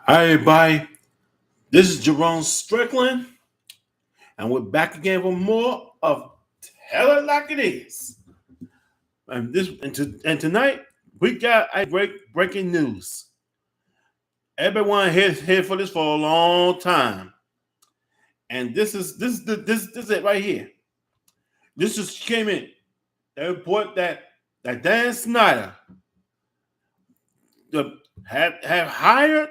Hi, everybody. This is Jerome Strickland, and we're back again for more of Tell It Like It Is. And tonight we got a breaking news. Everyone here for this for a long time, and this is it right here. This just came in. They report that Dan Snyder have hired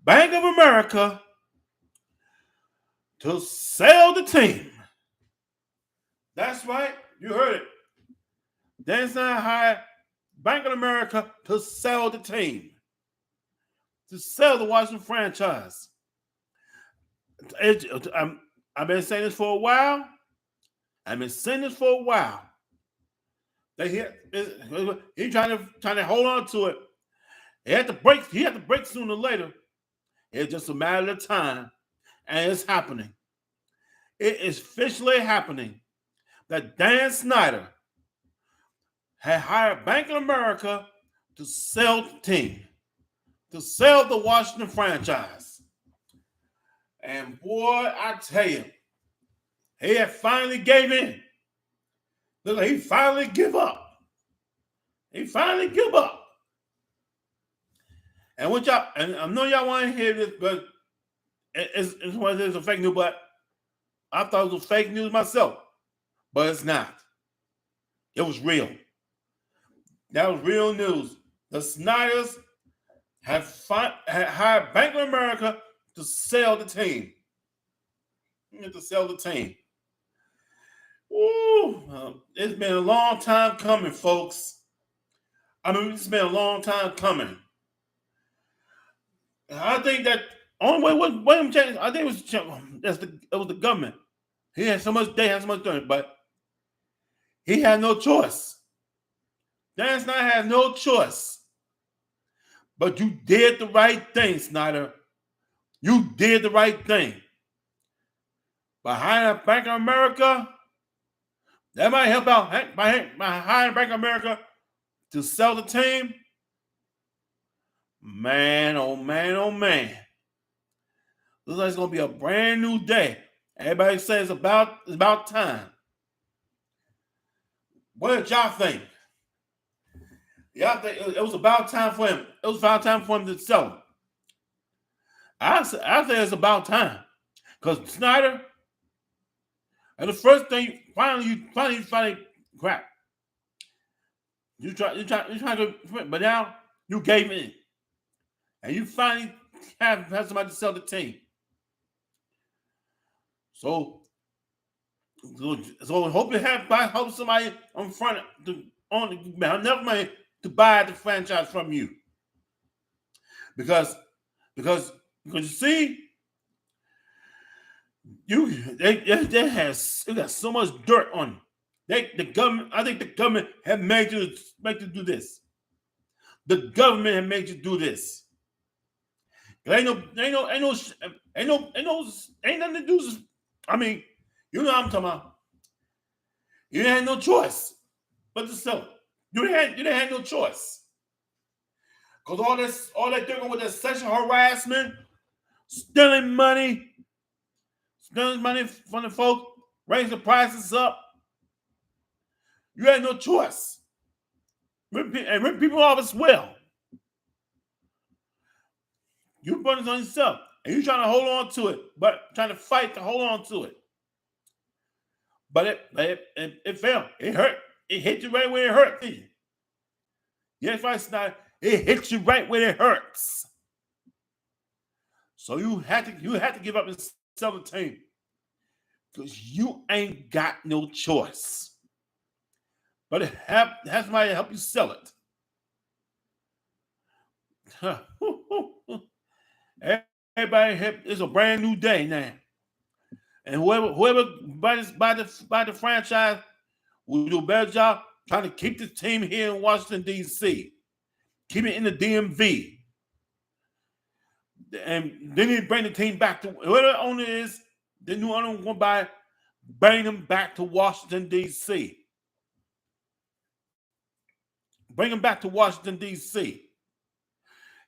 Bank of America to sell the team. That's right, you heard it. Dan Snyder hired Bank of America to sell the team, to sell the Washington franchise. I've been saying this for a while. I've been saying this for a while. He trying to hold on to it. He had to break. He had to break sooner or later. It's just a matter of time, and it's happening. It is officially happening that Dan Snyder had hired Bank of America to sell the team, to sell the Washington franchise. And boy, I tell you, he had finally gave in. Look like he finally give up. He finally give up. And what y'all, and I know y'all want to hear this, but it's a fake news, but I thought it was fake news myself. But it's not. It was real. That was real news. The Snyders have hired Bank of America to sell the team. To sell the team. Ooh, it's been a long time coming, folks. I mean, it's been a long time coming. I think that only way William James, I think it was the government. He had so much. They had so much done, but he had no choice. Dan Snyder had no choice. But you did the right thing, Snyder. You did the right thing. Behind Bank of America, that might help out by hiring Bank of America to sell the team. Man, oh man, oh man. Looks like it's gonna be a brand new day. Everybody says it's about time. What did y'all think? Y'all think it was about time for him? It was about time for him to sell him. I say it's about time. Because Snyder, and the first thing, finally, crap. You try to, but now you gave in. And you finally have somebody to sell the team. So hope somebody on front on enough money to buy the franchise from you. Because you see, they got so much dirt on you. The government, I think the government have made you do this. The government have made you do this. Ain't nothing to do. I mean, you know what I'm talking about. You didn't have no choice but to sell it. You didn't have no choice. Because all they're doing with that sexual harassment, stealing money from the folks, raising the prices up. You had no choice. And rip people off as well. You put it on yourself. And you're trying to hold on to it, but trying to fight to hold on to it. But it failed. It hurt. It hit you right where it hurt. Yes, right, Snyder. It hits you right where it hurts. So you had to give up and sell the team. Because you ain't got no choice. But have somebody help you sell it. Everybody, it's a brand new day now. And whoever buy the franchise will do a better job trying to keep the team here in Washington, D.C. Keep it in the DMV. And then they bring the team back to whoever the owner is, the new owner will bring them back to Washington, D.C. Bring them back to Washington, D.C.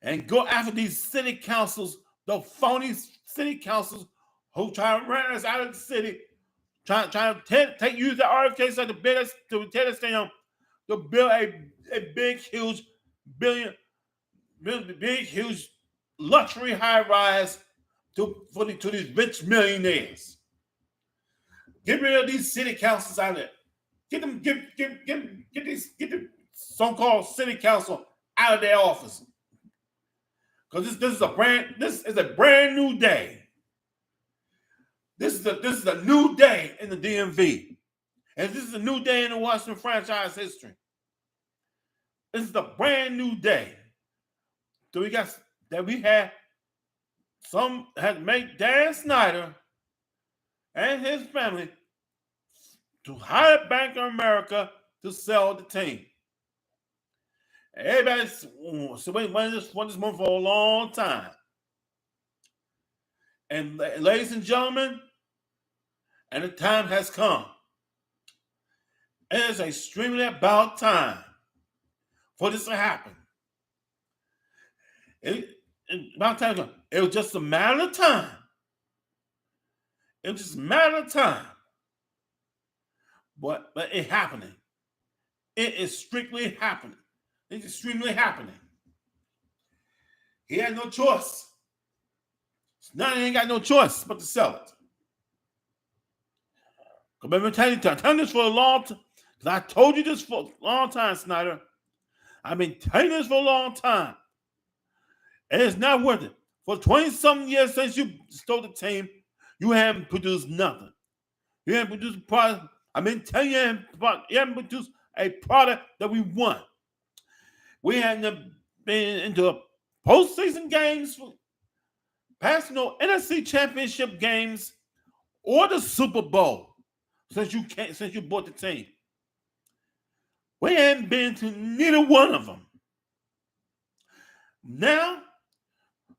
and go after these city councils, the phony city councils who try to run us out of the city, trying to use the RFK site to tear us down, to build a big, huge big, huge luxury high rise to these rich millionaires. Get rid of these city councils out there. Get the so-called city council out of their office. Because this is a brand new day. This is a new day in the DMV. And this is a new day in the Washington franchise history. This is a brand new day. So we had to make Dan Snyder and his family to hire Bank of America to sell the team. Everybody's wanted this one for a long time. And ladies and gentlemen, and the time has come. It is extremely about time for this to happen. It was just a matter of time. It was just a matter of time. But it's happening. It is strictly happening. It's extremely happening. He had no choice. Now he ain't got no choice but to sell it. I've been telling you this for a long time. I told you this for a long time, Snyder. I've been telling you this for a long time. And it's not worth it. For 20-something years since you stole the team, you haven't produced nothing. You haven't produced a product. I've been telling you, you haven't produced a product that we want. We haven't been into postseason games, past no NFC championship games, or the Super Bowl since you bought the team. We haven't been to neither one of them. Now,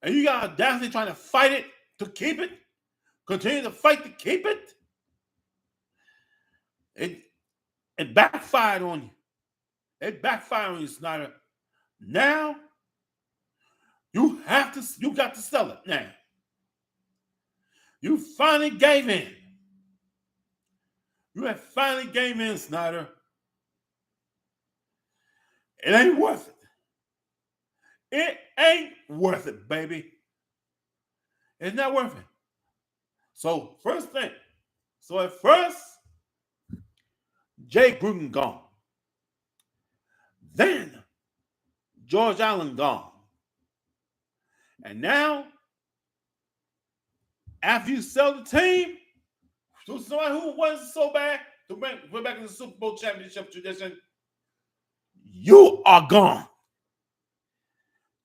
and you got audacity trying to fight it to keep it, continue to fight to keep it. It backfired on you. It backfired on you, Snyder. Now, you got to sell it now. You finally gave in. You have finally gave in, Snyder. It ain't worth it. It ain't worth it, baby. It's not worth it. So at first, Jay Gruden gone. Then George Allen gone. And now, after you sell the team to somebody who wasn't so bad to bring back in the Super Bowl championship tradition, you are gone.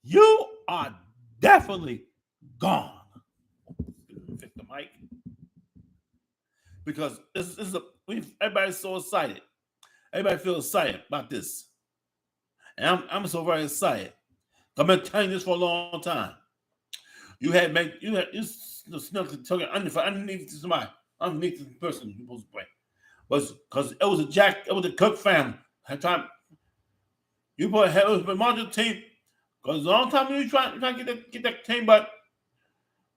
You are definitely gone. Fix the mic. Because everybody's so excited. Everybody feels excited about this. And I'm so very excited. I've been telling you this for a long time. You snuck the token underneath somebody, underneath the person you're supposed to play. Because it was a Cook family. At time you put it was a marginal team. Because a long time you trying to get that team, but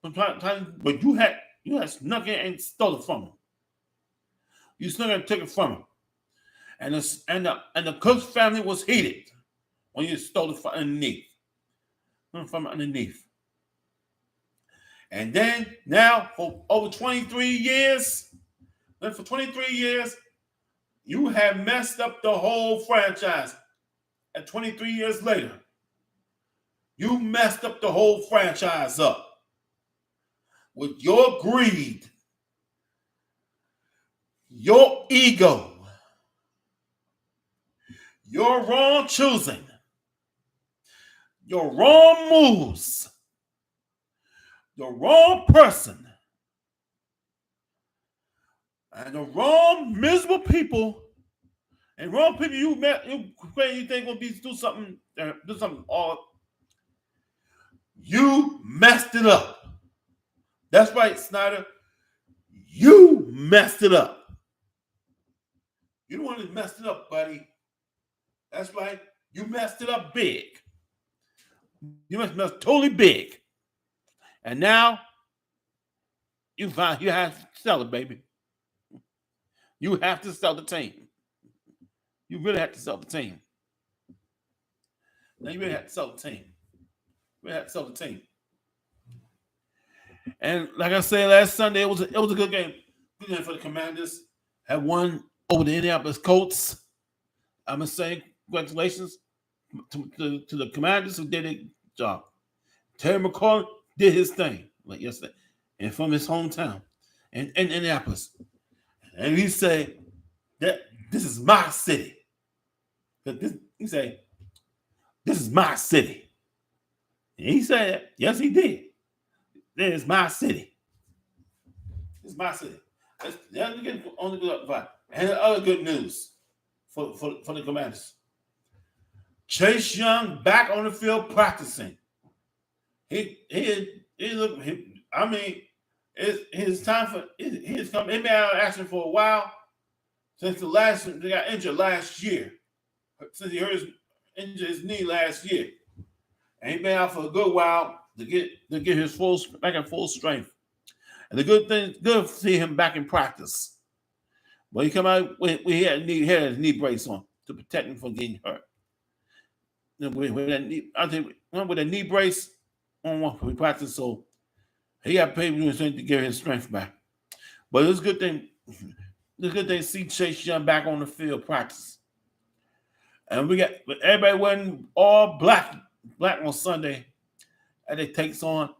you had snuck in and stole it from them. You snuck in and took it from them. And the Cook family was heated when you stole it from underneath. And then now for over 23 years, you have messed up the whole franchise. And 23 years later, you messed up the whole franchise up with your greed, your ego, your wrong choosing, your wrong moves, the wrong person, and the wrong miserable people, and wrong people you met, you think will be do something odd. You messed it up. That's right, Snyder. You messed it up. You the one that messed it up, buddy. That's right. You messed it up big. You must mess totally big. And now you have to sell it, baby. You have to sell the team. You really have to sell the team. Now you really have to sell the team. You really have to sell the team. And like I said last Sunday, it was a good game. Good game for the Commanders. Had won over the Indianapolis Colts. I'm gonna say congratulations to the Commanders who did a job. Terry McCall did his thing like yesterday, and from his hometown in Indianapolis. And he said that this is my city. He said, this is my city. And he said, yes, he did. This is my city. It's my city. That's only good vibe. And other good news for the Commanders. Chase Young back on the field practicing. I mean, it's time for he's come. He been out of action for a while since they got injured last year. Since he injured his knee last year, and he been out for a good while to get his back in full strength. And the good to see him back in practice. But he come out he had his knee brace on to protect him from getting hurt. With a knee brace on we practice, so he got paid to get his strength back. But it's a good thing. It's a good thing to see Chase Young back on the field practice. And we got everybody wearing all black on Sunday, and it takes on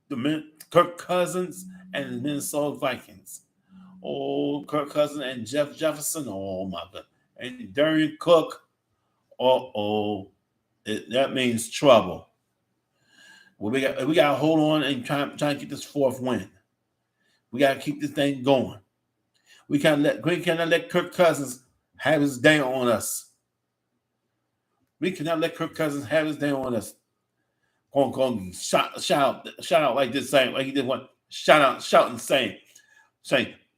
the Kirk Cousins and the Minnesota Vikings. Oh, Kirk Cousins and Jeff Jefferson. Oh my God, and Darian Cook. That means trouble. Well, we got to hold on and try to get this fourth win. We got to keep this thing going. We cannot let Kirk Cousins have his day on us. We cannot let Kirk Cousins have his day on us. Going shout out like this, saying like he did one shouting saying,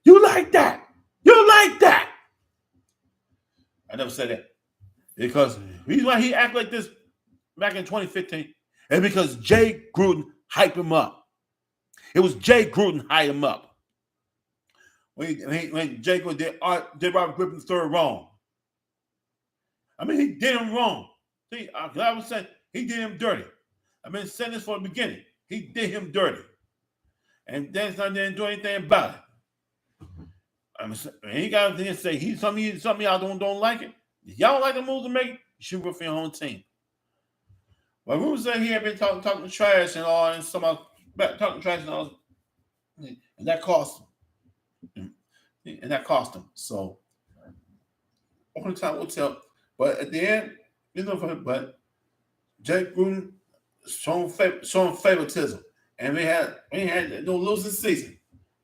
you like that? You like that? I never said that because the reason why he acted like this back in 2015 is because Jay Gruden hyped him up. It was Jay Gruden hyped him up when Jay Gruden did Robert Griffin's third wrong. I mean, he did him wrong. See, I was saying he did him dirty. I've been saying this from the beginning. He did him dirty. And Dan's not didn't do anything about it. He got to say some of y'all don't like it. If y'all don't like the moves to make, you should go for your own team. Well, Ruben said he had been talking trash and all, and talking trash and all, and that cost him. And that cost him. So only time will tell. But at the end, but Jake Gruden showing favoritism, and we had no losing season.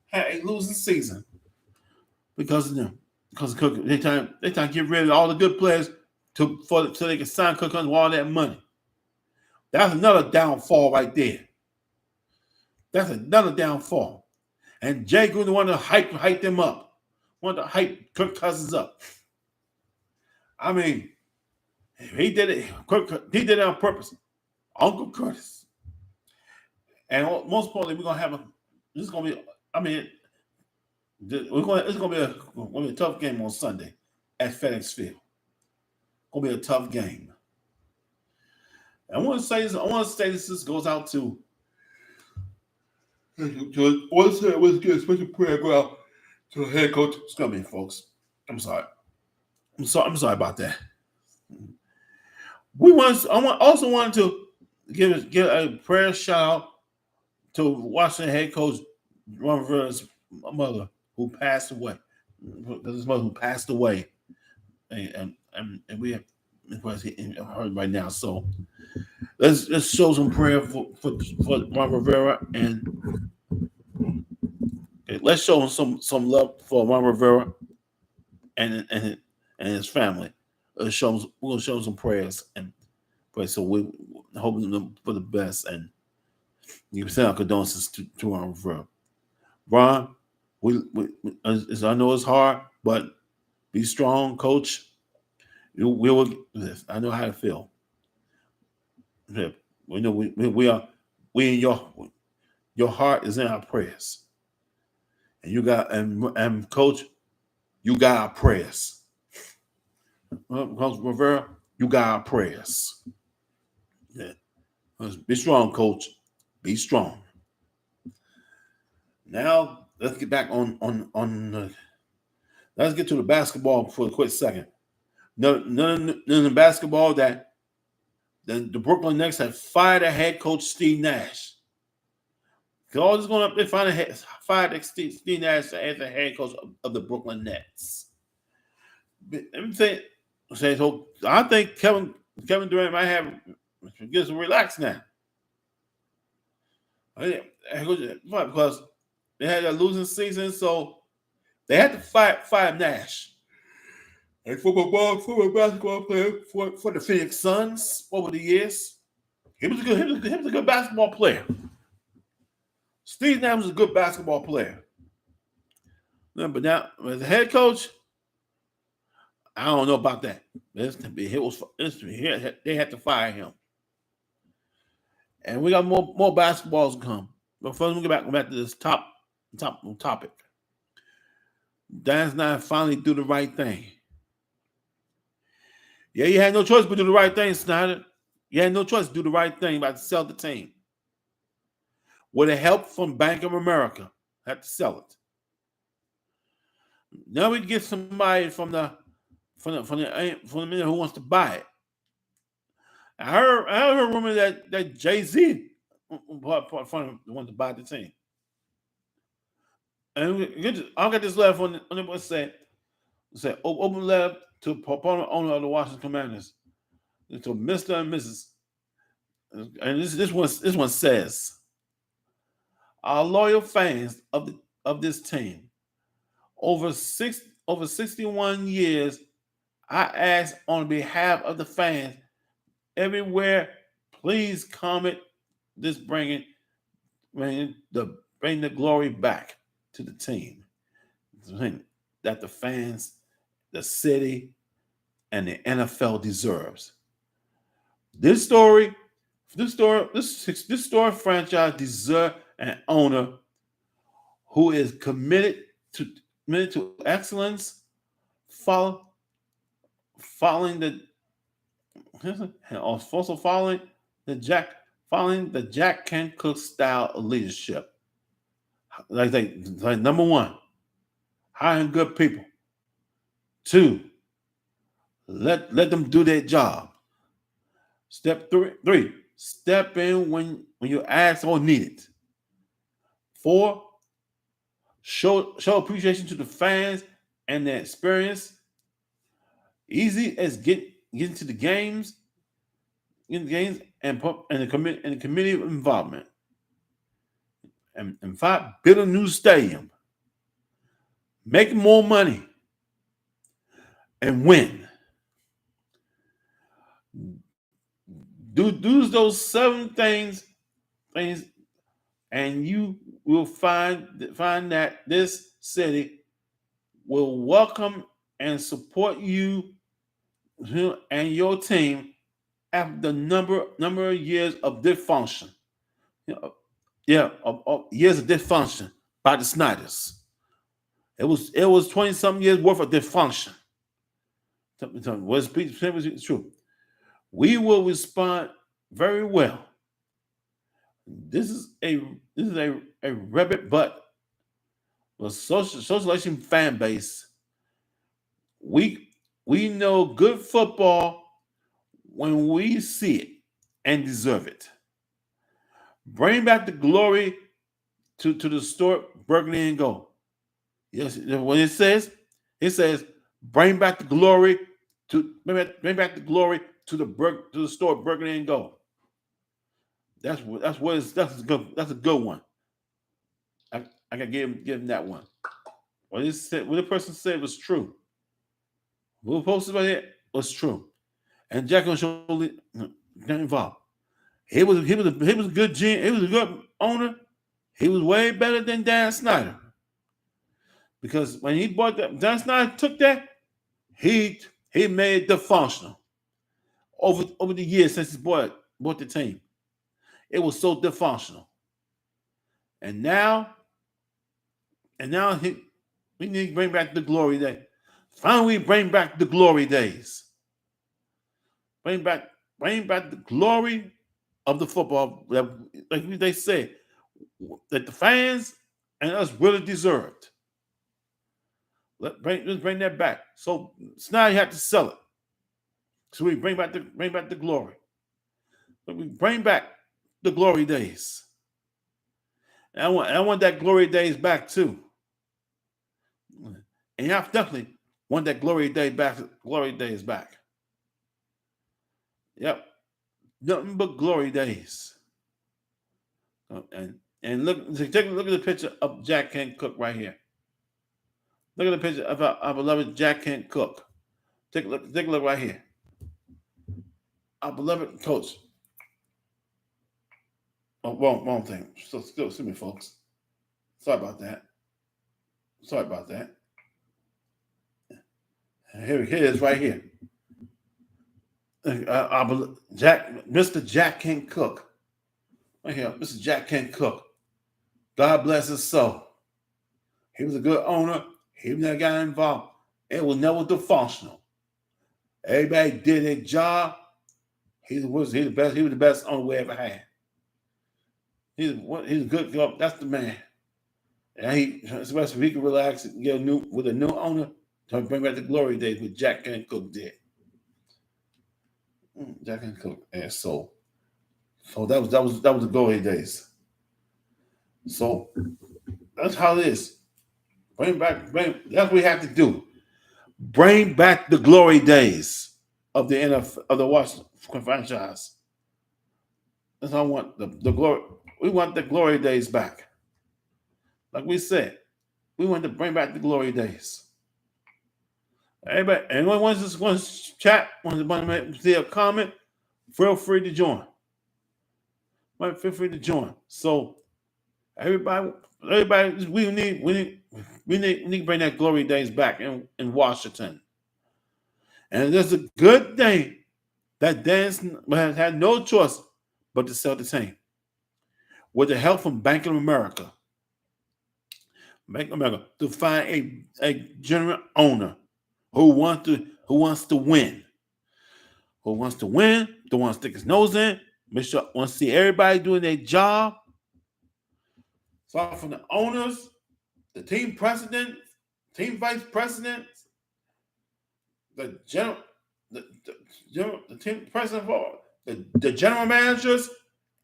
Had a losing season because of them. Because of Cook, they trying to get rid of all the good players so they can sign Cook with all that money. That's another downfall right there. That's another downfall. And Jay Gruden wanted to hype them up. Wanted to hype Kirk Cousins up. I mean, he did it. He did it on purpose. Uncle Curtis. And most importantly, we're gonna have it's gonna be a tough game on Sunday at FedEx Field. Gonna be a tough game. I want to say this. This goes out to let's get a special prayer go out to the head coach. Excuse me, folks. I'm sorry about that. I also wanted to give a prayer shout out to Washington head coach Ron Rivera's mother who passed away. His mother who passed away, and we have heard right now. So let's show some prayer for Ron Rivera, and let's show him some love for Ron Rivera and his family. We're gonna show him some prayers and pray. So we hoping them for the best, and you send our condolences to Ron Rivera. Ron, I know it's hard, but be strong, coach. We will. I know how to feel. We know we in your heart is in our prayers. And you got and coach, you got our prayers. Coach Rivera, you got our prayers. Yeah. Be strong, coach. Be strong. Now let's get back on let's get to the basketball for a quick second. None of the basketball that the Brooklyn Nets have fired their head coach Steve Nash. All this going up, they fired Steve Nash as the head coach of the Brooklyn Nets. Let me say so. I think Kevin Durant might have get some relax now. Because they had a losing season, so they had to fire Nash. A former basketball player for the Phoenix Suns over the years. He was a good basketball player. Steve Nash was a good basketball player. But now, as a head coach, I don't know about that. They had to fire him. And we got more basketballs to come. But first, we'll get back to this top topic. Dan Snyder finally do the right thing. Yeah, you had no choice but do the right thing, Snyder. You had no choice to do the right thing about to sell the team. With the help from Bank of America, had to sell it. Now we get somebody from the man who wants to buy it. I heard a rumor that Jay-Z wanted to buy the team. And I'll get this letter on the website. Say open letter to proponent owner of the Washington Commanders, to Mr. and Mrs. And this one says, our loyal fans of this team, over 61 years, I ask on behalf of the fans everywhere, please comment this bring the glory back to the team that the fans, the city, and the NFL deserves. This story franchise deserves an owner who is committed to excellence, following the Jack Kent Cook style of leadership. Like number one, hiring good people. 2, let them do their job. Step 3, step in when you ask or need it. 4, show appreciation to the fans and their experience. Easy as getting to the games, and the committee involvement. And 5, build a new stadium, make more money, and win. Do those 7 things, and you will find that this city will welcome and support you and your team after the number of years of dysfunction. Years of dysfunction by the Snyders. It was 20-something years worth of dysfunction. Was true. We will respond very well. This is a rabbit butt socialization fan base. We know good football when we see it and deserve it. Bring back the glory to the store, burgundy and gold. Yes, when it says bring back the glory to the store, burgundy and gold. That's a good one. I can give him that one. What the person said was true. What posted right here was true. And Jack and Shirley got involved. He was a good GM. He was a good owner. He was way better than Dan Snyder. Because when he bought that, Dan Snyder took that, he made it functional over the years since he bought the team. It was so dysfunctional. And now we need to bring back the glory days. Finally, bring back the glory days. Bring back the glory of the football that, like they say, that the fans and us really deserved. Let's bring that back. So now you have to sell it. So we bring back the glory. But we bring back the glory days. And I want that glory days back too. And I definitely want that glory days back. Yep. Nothing but glory days. And take a look at the picture of Jack Kent Cooke right here. Look at the picture of our beloved Jack Kent Cooke. Take a look right here. Our beloved coach. Oh, wrong thing. So excuse me, folks. Sorry about that. Here it is right here. Mr. Jack Kent Cooke. Right here, Mr. Jack Kent Cooke. God bless his soul. He was a good owner. He never got involved. It was never dysfunctional. Everybody did their job. He was the best. He was the best owner we ever had. He's a good guy. That's the man. And especially if he could relax and get with a new owner to bring back the glory days, what Jack Kent Cooke did. Jack Kent Cooke, and so that was the glory days. So that's how it is. That's what we have to do. Bring back the glory days of the NFL, of the Washington franchise. That's how I want the glory. We want the glory days back. Like we said, we want to bring back the glory days. Everybody, anyone wants to chat, wants to see a comment, feel free to join. Feel free to join. So everybody, we need to bring that glory days back in Washington. And it's a good thing that Dan has had no choice but to sell the team with the help from Bank of America. To find a general owner who wants to win. Who wants to win, don't want to stick his nose in, wants to see everybody doing their job. So from the owners, the team president, team vice president, the team president, the general managers,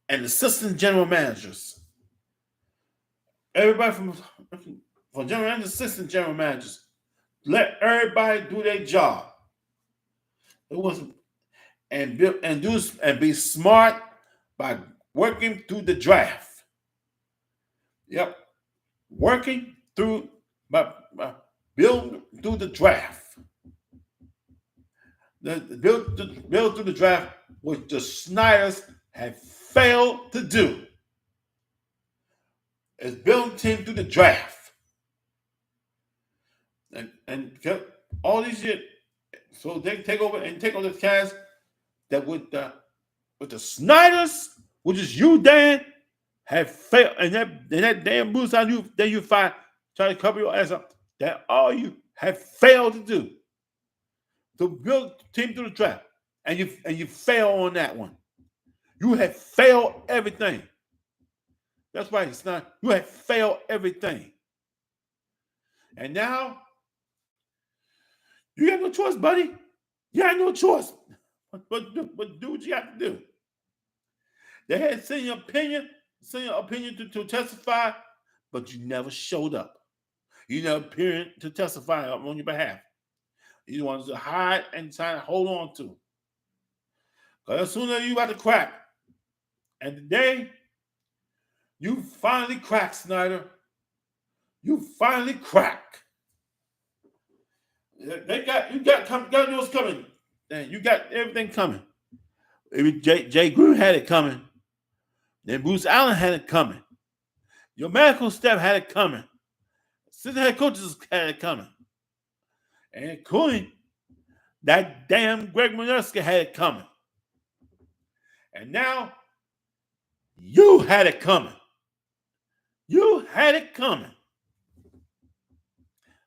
and assistant general managers. Everybody from general managers, assistant general managers, let everybody do their job. It wasn't and be smart by working through the draft. Yep, working through build through the draft. Build through the draft, which the Snyders have failed to do, is build team through the draft, and all these years, so they take over the cast that with the Snyders, which is you, Dan, have failed, and that damn Bruce on you, then you try to cover your ass up. That all you have failed to do. To build team through the draft, and you fail on that one. You have failed everything. That's why it's not. You have failed everything, and now you have no choice, buddy. You have no choice, but do what you have to do. They had sent your opinion to testify, but you never showed up. You never appeared to testify on your behalf. You wanted to hide and try to hold on to. Because as soon as you about to crack, and today, you finally crack, Snyder. You finally crack. You got what's coming. You got everything coming. Jay Gruden had it coming. Then Bruce Allen had it coming. Your medical staff had it coming. Assistant head coaches had it coming. And including that damn Greg Minersky had it coming. And now You had it coming. You had it coming.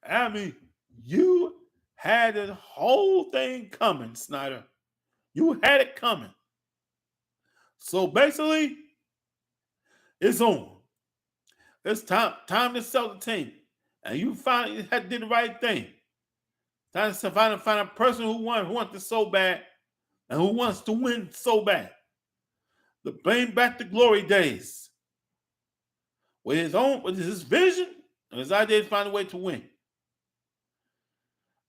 I mean, you had the whole thing coming, Snyder. You had it coming. So basically, it's on. It's time to sell the team. And you finally did the right thing. Time to find a person who wants this so bad and who wants to win so bad. To bring back the glory days. With his vision and his idea to find a way to win.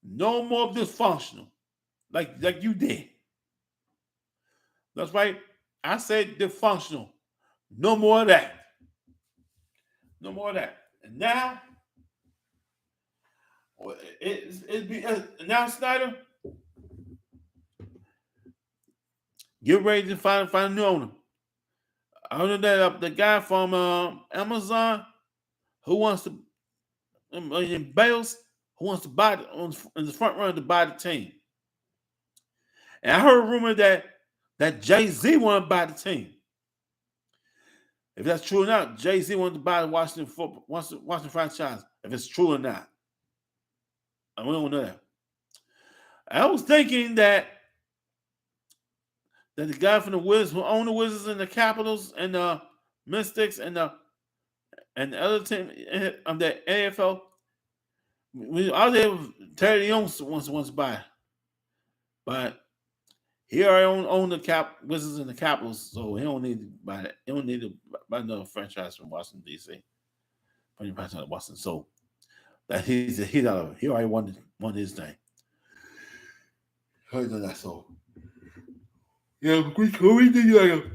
No more dysfunctional. Like you did. That's right. I said dysfunctional. No more of that. No more of that. And now, now Snyder, get ready to find a new owner. I know that the guy from Amazon who wants to in Bales who wants to buy in the front runner to buy the team. And I heard a rumor that Jay-Z want to buy the team. If that's true or not, Jay-Z wanted to buy the Washington franchise. If it's true or not, I don't know that. I was thinking that the guy from the Wizards who own the Wizards and the Capitals and the Mystics and the other team of the AFL, I was able Terry Young wants to buy, but he already own the Wizards and the Capitals, so he don't need to buy that. He don't need to buy another franchise from Washington D.C. From the franchise of Boston, so that he's out of it. He already won his thing. Heard that, so yeah, we did.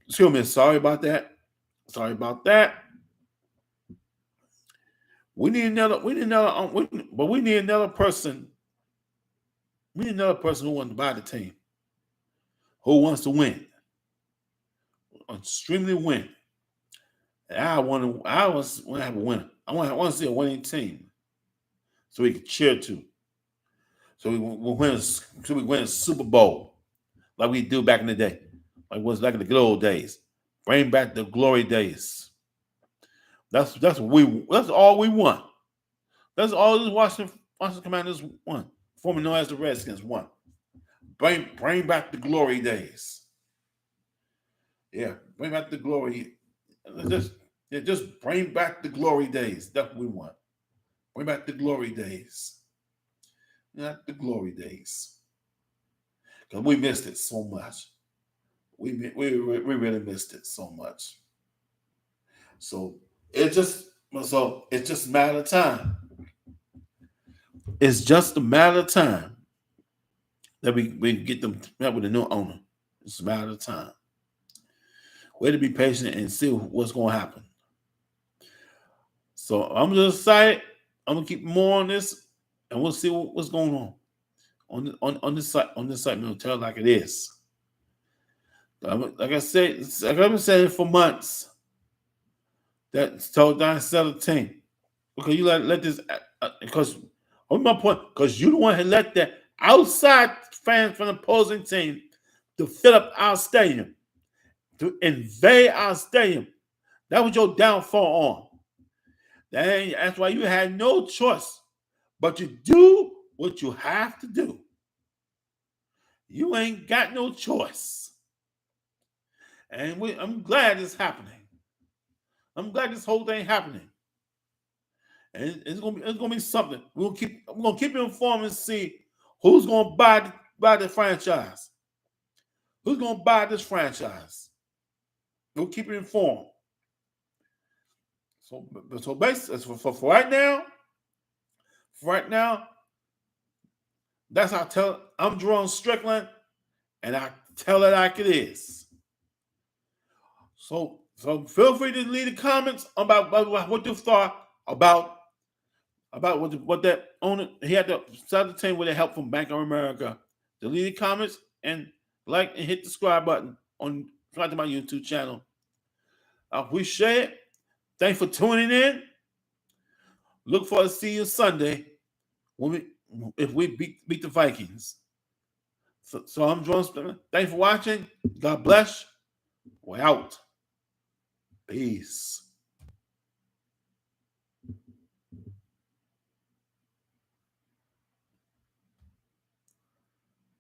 Excuse me. Sorry about that. We need another person. We need another person who wants to buy the team, who wants to win, extremely win. And I want to have a winner. I want to see a winning team, so we can cheer to. So we win a Super Bowl like we do back in the day, like it was back in the good old days. Bring back the glory days. That's all we want. That's all the Washington Commanders want, formerly known as the Redskins want. Bring back the glory days. Yeah, bring back the glory. Just bring back the glory days. That's what we want. Bring back the glory days. Not the glory days. Because we missed it so much. We really missed it so much. So it's just a matter of time. It's just a matter of time that we get them met with a new owner. It's a matter of time. Way to be patient and see what's going to happen. So I'm just excited. I'm gonna keep more on this, and we'll see what's going on this site. On this site, we'll tell it like it is. Like I said, like I've been saying for months, that told Don sell the team because you let this because on my point because you don't want to let the outside fans from the opposing team to fill up our stadium, to invade our stadium. That was your downfall on. That's why you had no choice but to do what you have to do. You ain't got no choice. And I'm glad it's happening. I'm glad this whole thing happening. And it's gonna be something. I'm gonna keep you informed and see who's gonna buy the franchise. Who's gonna buy this franchise? We'll keep you informed. So basically, for right now, that's how I tell it. I'm Jerome Strickland, and I tell it like it is. So feel free to leave the comments about what you thought about what that owner he had to sell the team with the help from Bank of America. To leave the comments and like and hit the subscribe button on my YouTube channel. I appreciate it. Thanks for tuning in. Look forward to see you Sunday if we beat the Vikings. So I'm Jerome Strickland. Thanks for watching. God bless. We're out. Peace.